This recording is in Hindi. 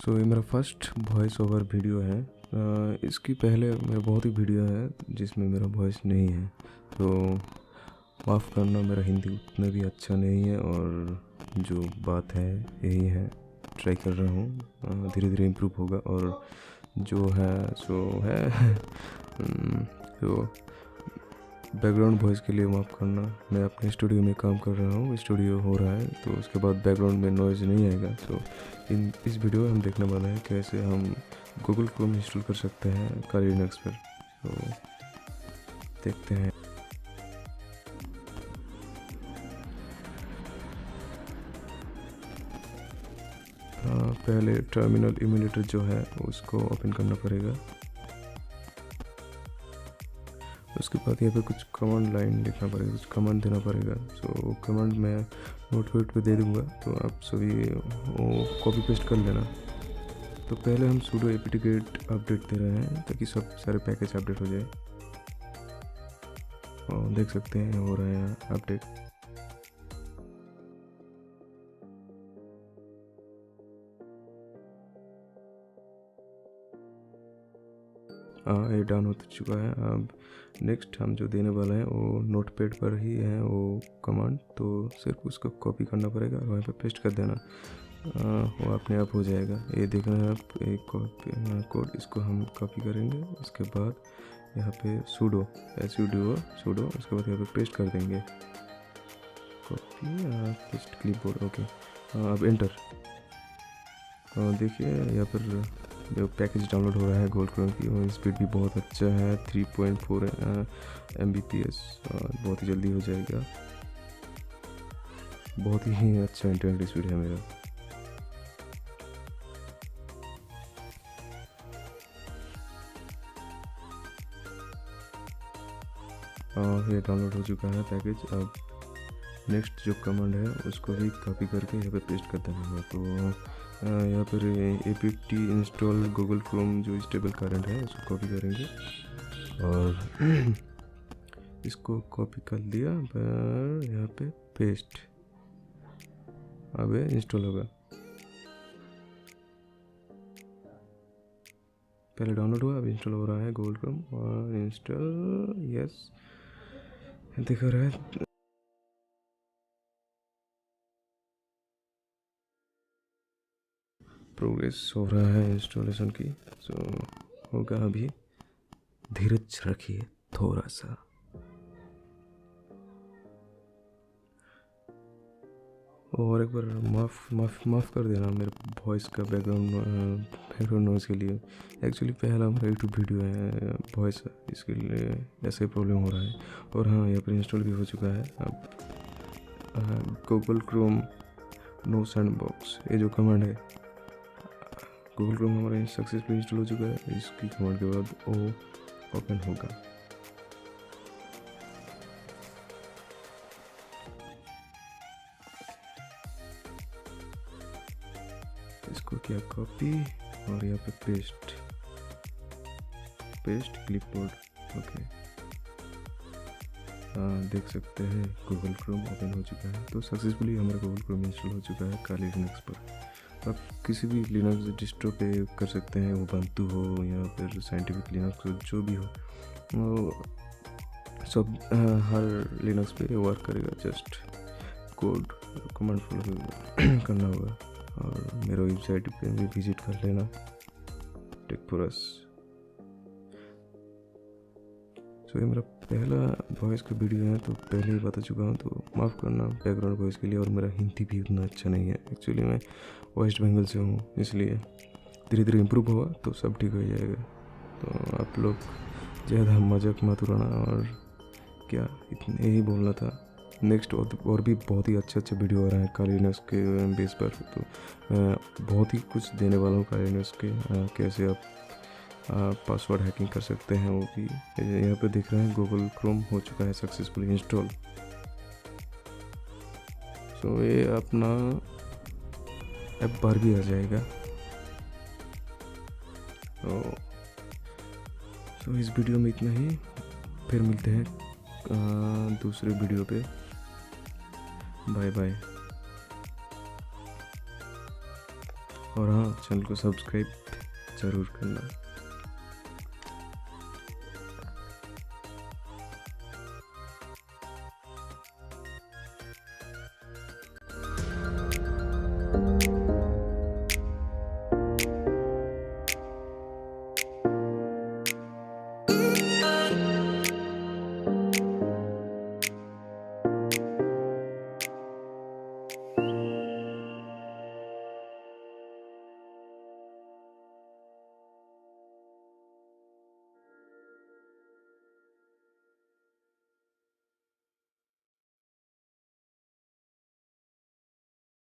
सो ये मेरा फर्स्ट वॉइस ओवर वीडियो है। इसकी पहले मेरा बहुत ही वीडियो है जिसमें मेरा वॉइस नहीं है, तो माफ़ करना, मेरा हिंदी उतना भी अच्छा नहीं है और जो बात है यही है। ट्राई कर रहा हूँ, धीरे धीरे इम्प्रूव होगा और जो है सो है। तो बैकग्राउंड वॉइस के लिए माफ़ करना। मैं अपने स्टूडियो में काम कर रहा हूँ, स्टूडियो हो रहा है, तो उसके बाद बैकग्राउंड में नॉइज़ नहीं आएगा। तो इस वीडियो में हम देखने वाला है कैसे हम गूगल क्रोम इंस्टॉल कर सकते हैं काली लिनक्स पर। तो देखते हैं। पहले टर्मिनल इम्यूलेटर जो है उसको ओपन करना पड़ेगा। उसके बाद यहाँ पे कुछ कमांड लाइन लिखना पड़ेगा, कुछ कमांड देना पड़ेगा। सो कमांड मैं नोटपैड पे दे दूँगा, तो आप सभी वो कॉपी पेस्ट कर लेना। तो पहले हम sudo apt-get अपडेट दे रहे हैं ताकि सब सारे पैकेज अपडेट हो जाए। और देख सकते हैं हो रहा है अपडेट। ये डाउन हो चुका है। अब नेक्स्ट हम जो देने वाला है वो नोटपैड पर ही है वो कमांड, तो सिर्फ उसको कॉपी करना पड़ेगा और वहाँ पे पेस्ट कर देना। वो अपने आप हो जाएगा। ये देखना है आप, एक कोड इसको हम कॉपी करेंगे। उसके बाद यहाँ पे sudo sudo उसके बाद यहाँ पे पेस्ट कर देंगे, कॉपी पेस्ट क्लिपबोर्ड। ओके, अब एंटर। देखिए यहाँ पर जो पैकेज डाउनलोड हो रहा है गूगल क्रोम की, और स्पीड भी बहुत अच्छा है, 3.4 Mbps, और बहुत ही जल्दी हो जाएगा। बहुत ही अच्छा इंटरनेट स्पीड है मेरा। ये डाउनलोड हो चुका है पैकेज। अब नेक्स्ट जो कमांड है उसको भी कॉपी करके यहाँ पे पेस्ट कर देना है। तो यहाँ पर apt इंस्टॉल गूगल क्रोम जो स्टेबल करंट है उसको कॉपी करेंगे और इसको कॉपी कर दिया, यहाँ पे पेस्ट। अब ये इंस्टॉल होगा। पहले डाउनलोड हुआ, अब इंस्टॉल हो रहा है गूगल क्रोम और इंस्टॉल। यस, दिखा रहा है। प्रोग्रेस हो रहा है इंस्टॉलेशन की। सो होगा अभी, धीरज रखिए थोड़ा सा। और एक बार माफ़ कर देना मेरे वॉइस का बैकग्राउंड नॉइज़ के लिए। एक्चुअली पहला मेरा यूट्यूब वीडियो है वॉइस, इसके लिए ऐसे प्रॉब्लम हो रहा है। और हाँ, यहाँ पर इंस्टॉल भी हो चुका है। अब गूगल क्रोम no-sandbox ये जो कमांड है, गूगल क्रोम हमारा सक्सेसफुली इंस्टॉल हो चुका है। इसकी कमांड के बाद वो ओपन होगा। इसको किया कॉपी और यहाँ पे पेस्ट क्लिपबोर्ड। ओके, देख सकते हैं गूगल क्रोम ओपन हो चुका है। तो सक्सेसफुली हमारा गूगल क्रोम इंस्टॉल हो चुका है काली लिनक्स पर। आप किसी भी लिनक्स डिस्ट्रो पे कर सकते हैं, वो बंतु हो या फिर साइंटिफिक लिनक्स हो, जो भी हो, वो सब हर लिनक्स पे वर्क करेगा। जस्ट कोड कमांड फॉलो करना होगा। और मेरा वेबसाइट पे भी विजिट कर लेना, टेक4अस। सो ये मेरा पहला वॉइस का वीडियो है, तो पहले ही बता चुका हूँ, तो माफ़ करना बैकग्राउंड वॉइस के लिए। और मेरा हिंदी भी उतना अच्छा नहीं है, एक्चुअली मैं वेस्ट बंगाल से हूँ, इसलिए धीरे धीरे इम्प्रूव होगा तो सब ठीक हो जाएगा। तो आप लोग ज़्यादा मजाक मत उड़ाना, और क्या इतने ही बोलना था। नेक्स्ट और भी बहुत ही अच्छे वीडियो आ रहे हैं काली लिनक्स के बेस पर। तो बहुत ही कुछ देने वाला हूँ काली लिनक्स के, कैसे आप पासवर्ड हैकिंग कर सकते हैं, वो भी। यहाँ पे देख रहे हैं गूगल क्रोम हो चुका है सक्सेसफुली इंस्टॉल। सो ये अपना ऐप बार भी आ जाएगा। तो इस वीडियो में इतना ही, फिर मिलते हैं दूसरे वीडियो पे। Bye bye. और हाँ, चैनल को सब्सक्राइब ज़रूर करना।